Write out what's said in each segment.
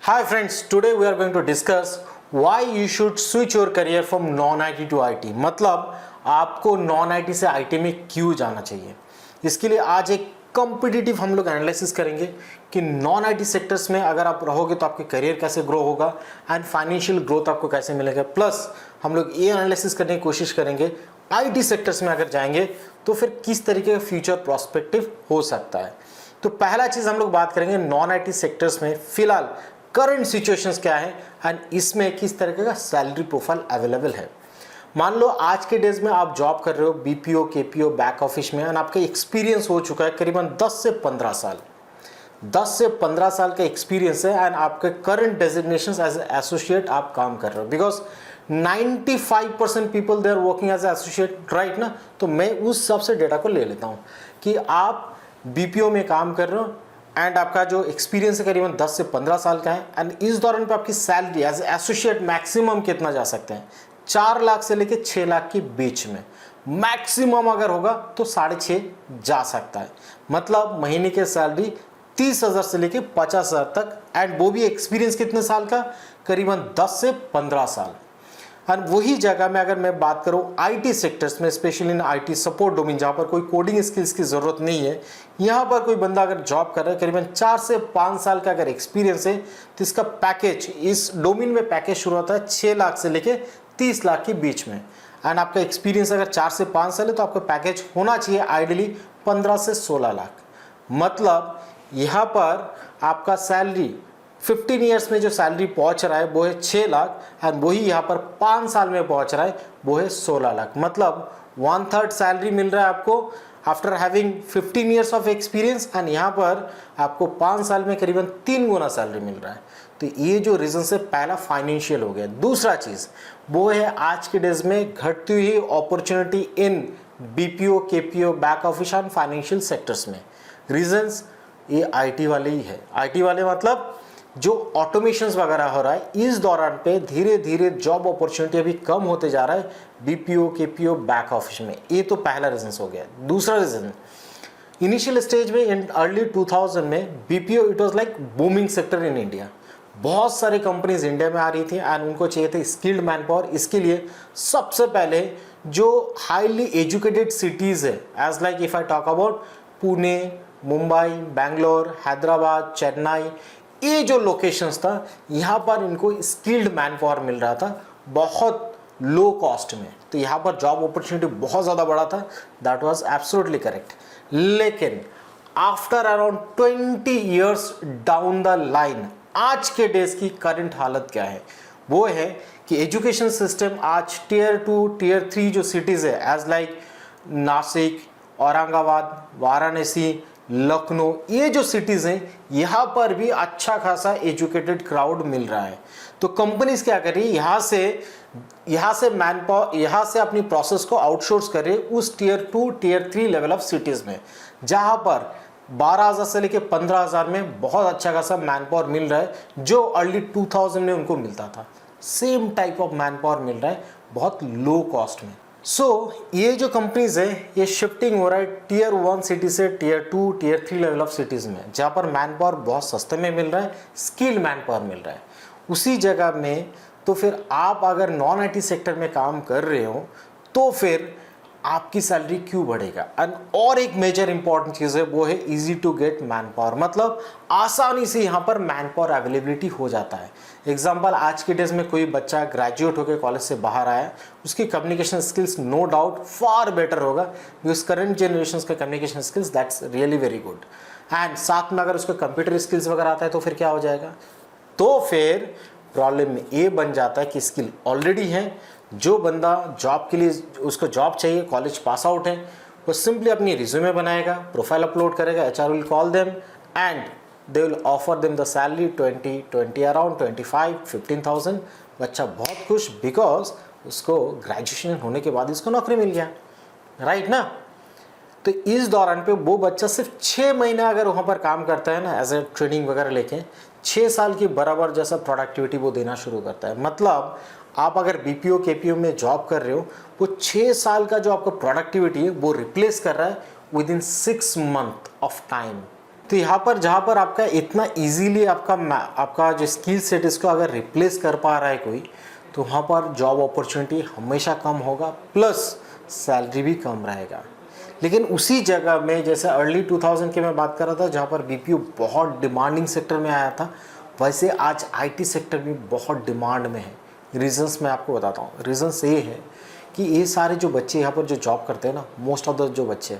Hi friends, today we are going to discuss why you should switch your career from non-IT to IT। मतलब आपको non IT से IT में क्यों जाना चाहिए। इसके लिए आज एक कॉम्पिटिटिव हम लोग एनालिसिस करेंगे कि नॉन IT सेक्टर्स में अगर आप रहोगे तो आपके करियर कैसे ग्रो होगा एंड फाइनेंशियल ग्रोथ आपको कैसे मिलेगा। प्लस हम लोग ये एनालिसिस करने की कोशिश करेंगे IT सेक्टर्स में अगर जाएंगे तो फिर किस तरीके का फ्यूचर प्रोस्पेक्टिव हो सकता है। तो पहला चीज़ हम लोग बात करेंगे नॉन IT सेक्टर्स में फिलहाल करंट सिचुएशंस क्या है एंड इसमें किस तरीके का सैलरी प्रोफाइल अवेलेबल है। मान लो आज के डेज में आप जॉब कर रहे हो बीपीओ केपीओ बैक ऑफिस में एंड आपका एक्सपीरियंस हो चुका है करीबन 10 से 15 साल। 10 से 15 साल का एक्सपीरियंस है एंड आपके करंट डेजिग्नेशन एज एसोसिएट आप काम कर रहे हो because 95% people they are working as associate right ना। तो मैं उस सबसे डेटा को ले लेता हूँ कि आप बीपीओ में काम कर रहे हो एंड आपका जो एक्सपीरियंस है करीबन 10 से 15 साल का है एंड इस दौरान पे आपकी सैलरी एज एसोसिएट मैक्सिमम कितना जा सकते हैं 4 लाख से लेके 6 लाख के बीच में। मैक्सिमम अगर होगा तो 6.5 जा सकता है। मतलब महीने की सैलरी 30,000 से लेके 50,000 तक एंड वो भी एक्सपीरियंस कितने साल का करीबन 10 से 15 साल। और वही जगह में अगर मैं बात करूं आईटी सेक्टर्स में specially in IT support domain जहां पर कोई कोडिंग स्किल्स की ज़रूरत नहीं है, यहां पर कोई बंदा अगर जॉब कर रहा है करीबन 4 से 5 साल का अगर एक्सपीरियंस है तो इसका पैकेज इस डोमेन में पैकेज शुरू होता है 6 लाख से लेके 30 लाख के बीच में। एंड आपका एक्सपीरियंस अगर 4 से 5 साल है तो आपका पैकेज होना चाहिए आइडियली 15 से 16 लाख। मतलब यहाँ पर आपका सैलरी 15 ईयर्स में जो सैलरी पहुंच रहा है वो है 6 लाख एंड वही यहाँ पर 5 साल में पहुंच रहा है वो है 16 लाख। मतलब 1/3 सैलरी मिल रहा है आपको after having 15 years of experience and यहाँ पर आपको 5 साल में करीबन 3 गुना सैलरी मिल रहा है। तो ये जो रीज़न से पहला फाइनेंशियल हो गया। दूसरा चीज़ वो है आज के डेज में घटती हुई opportunity in BPO KPO back office and financial sectors में। रीजंस ये आईटी वाले ही है। आईटी वाले मतलब जो ऑटोमेशंस वगैरह हो रहा है इस दौरान पे धीरे धीरे जॉब अपॉर्चुनिटी अभी कम होते जा रहा है बीपीओ केपीओ बैक ऑफिस में। ये तो पहला रीजन हो गया। दूसरा रीजन इनिशियल स्टेज में इन अर्ली 2000 में BPO it was like booming sector in India. बहुत सारी कंपनीज इंडिया में आ रही थी एंड उनको चाहिए थे स्किल्ड मैन पावर। इसके लिए सबसे पहले जो हाईली एजुकेटेड सिटीज़ है as like if I talk about Pune Mumbai Bangalore Hyderabad Chennai, ये जो लोकेशंस था यहाँ पर इनको स्किल्ड मैन पावर मिल रहा था बहुत लो कॉस्ट में। तो यहाँ पर जॉब अपॉर्चुनिटी बहुत ज़्यादा बड़ा था। That was absolutely correct. लेकिन after around 20 years down the line आज के डेज की करंट हालत क्या है वो है कि एजुकेशन सिस्टम आज टियर 2 टियर 3 जो सिटीज़ है एज लाइक नासिक औरंगाबाद वाराणसी लखनऊ, ये जो सिटीज़ हैं यहाँ पर भी अच्छा खासा एजुकेटेड क्राउड मिल रहा है। तो कंपनीज क्या कर रही है यहाँ से मैन पावर यहाँ से अपनी प्रोसेस को आउटसोर्स कर रही है उस tier 2 tier 3 level of cities में जहाँ पर 12,000 से लेके 15,000 में बहुत अच्छा खासा मैन पावर मिल रहा है जो अर्ली 2000 में उनको मिलता था। Same type of manpower मिल रहा है बहुत लो कॉस्ट में। ये जो कंपनीज है ये शिफ्टिंग हो रहा है टियर 1 सिटी से tier 2 tier 3 level of cities में जहाँ पर मैन पावर बहुत सस्ते में मिल रहा है स्किल्ड मैन पावर मिल रहा है। उसी जगह में तो फिर आप अगर नॉन आईटी सेक्टर में काम कर रहे हो तो फिर आपकी सैलरी क्यों बढ़ेगा। एंड और एक मेजर इंपॉर्टेंट चीज़ है वो है easy to get manpower. मतलब आसानी से यहाँ पर मैन पावर अवेलेबिलिटी हो जाता है। एग्जाम्पल आज के डेज में कोई बच्चा ग्रेजुएट होकर कॉलेज से बाहर आया उसकी communication skills no doubt far better होगा बिकॉज करंट जनरेशन का communication skills that's really very good. And साथ में अगर उसको कंप्यूटर स्किल्स वगैरह आता है तो फिर क्या हो जाएगा। तो फिर प्रॉब्लम में ये बन जाता है कि स्किल ऑलरेडी है। जो बंदा जॉब के लिए उसको जॉब चाहिए कॉलेज पास आउट है वो सिंपली अपनी रिज्यूमे बनाएगा प्रोफाइल अपलोड करेगा HR will call them and they will offer them the salary 20 around 25-15,000। बच्चा बहुत खुश बिकॉज उसको ग्रेजुएशन होने के बाद इसको नौकरी मिल गया राइट ना। तो इस दौरान पे वो बच्चा सिर्फ 6 महीना अगर वहाँ पर काम करता है ना एज ए ट्रेनिंग वगैरह लेके 6 साल की बराबर जैसा प्रोडक्टिविटी वो देना शुरू करता है। मतलब आप अगर बीपीओ केपीओ में जॉब कर रहे हो वो 6 साल का जो आपका प्रोडक्टिविटी है वो रिप्लेस कर रहा है with in 6 month of time. तो यहाँ पर जहाँ पर आपका इतना इजीली आपका जो स्किल सेट इसको अगर रिप्लेस कर पा रहा है कोई, तो वहाँ पर जॉब अपॉर्चुनिटी हमेशा कम होगा, प्लस सैलरी भी कम रहेगा। लेकिन उसी जगह में जैसे अर्ली 2000 की मैं बात कर रहा था जहाँ पर बीपीओ बहुत डिमांडिंग सेक्टर में आया था, वैसे आज आईटी सेक्टर भी बहुत डिमांड में है। रीजंस मैं आपको बताता हूँ। रीजंस ये है कि ये सारे जो बच्चे यहाँ पर जो जॉब करते हैं ना, मोस्ट ऑफ द जो बच्चे,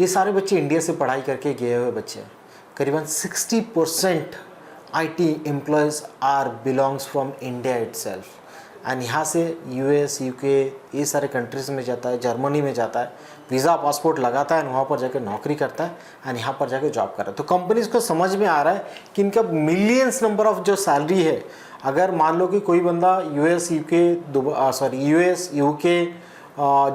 ये सारे बच्चे इंडिया से पढ़ाई करके गए हुए बच्चे हैं। करीबन 60% IT employees are belongs from India itself, and यहाँ से US UK ये सारे कंट्रीज़ में जाता है, जर्मनी में जाता है, वीज़ा पासपोर्ट लगाता है, वहाँ पर जाकर नौकरी करता है एंड यहाँ पर जाकर जॉब कर रहा है। तो कंपनीज़ को समझ में आ रहा है कि इनका मिलियंस नंबर ऑफ जो सैलरी है, अगर मान लो कि कोई बंदा US UK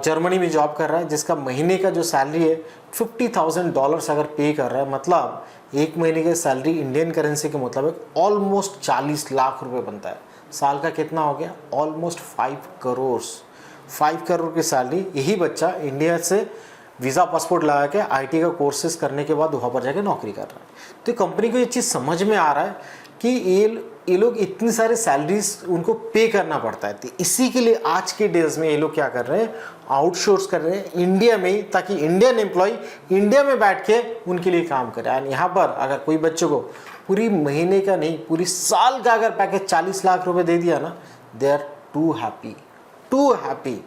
जर्मनी में जॉब कर रहा है, जिसका महीने का जो सैलरी है $50,000 अगर पे कर रहा है, मतलब एक महीने की सैलरी इंडियन करेंसी के मुताबिक ऑलमोस्ट 40 लाख रुपए बनता है। साल का कितना हो गया? ऑलमोस्ट 5 करोड़। 5 करोड़ की सैलरी यही बच्चा इंडिया से वीज़ा पासपोर्ट लगा के IT का कोर्सेज करने के बाद वहाँ पर जाके नौकरी कर रहा है। तो कंपनी को ये चीज़ समझ में आ रहा है कि ये लोग इतनी सारे सैलरीज उनको पे करना पड़ता है। तो इसी के लिए आज के डेज में ये लोग क्या कर रहे हैं? आउटसोर्स कर रहे हैं इंडिया में, ताकि इंडियन एम्प्लॉय इंडिया में बैठ के उनके लिए काम करे। एंड यहाँ पर अगर कोई बच्चे को पूरी महीने का नहीं, पूरी साल का अगर पैकेज 40 लाख रुपए दे दिया ना, they are too happy.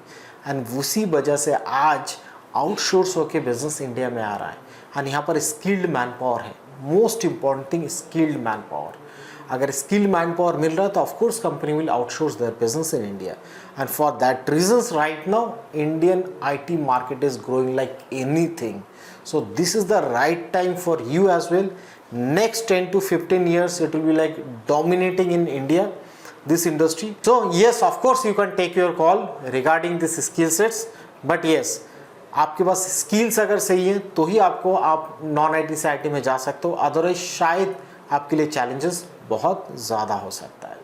And उसी वजह से आज आउटसोर्स होकर बिजनेस इंडिया में आ रहा है। एंड यहाँ पर स्किल्ड मैन पावर है, most important thing skilled man power. अगर स्किल्ड मैन पावर मिल रहा है तो of course company will outsource their business in India. And for that reasons right now Indian IT market is growing like anything. So this is the right time for you as well. Next 10 to 15 years it will be like dominating in India, this industry. So yes, of course you can take your call regarding this skill sets, but yes, आपके पास skills अगर सही है तो ही आप non IT से IT में जा सकते हो, अदरवाइज शायद आपके लिए चैलेंजेस बहुत ज़्यादा हो सकता है।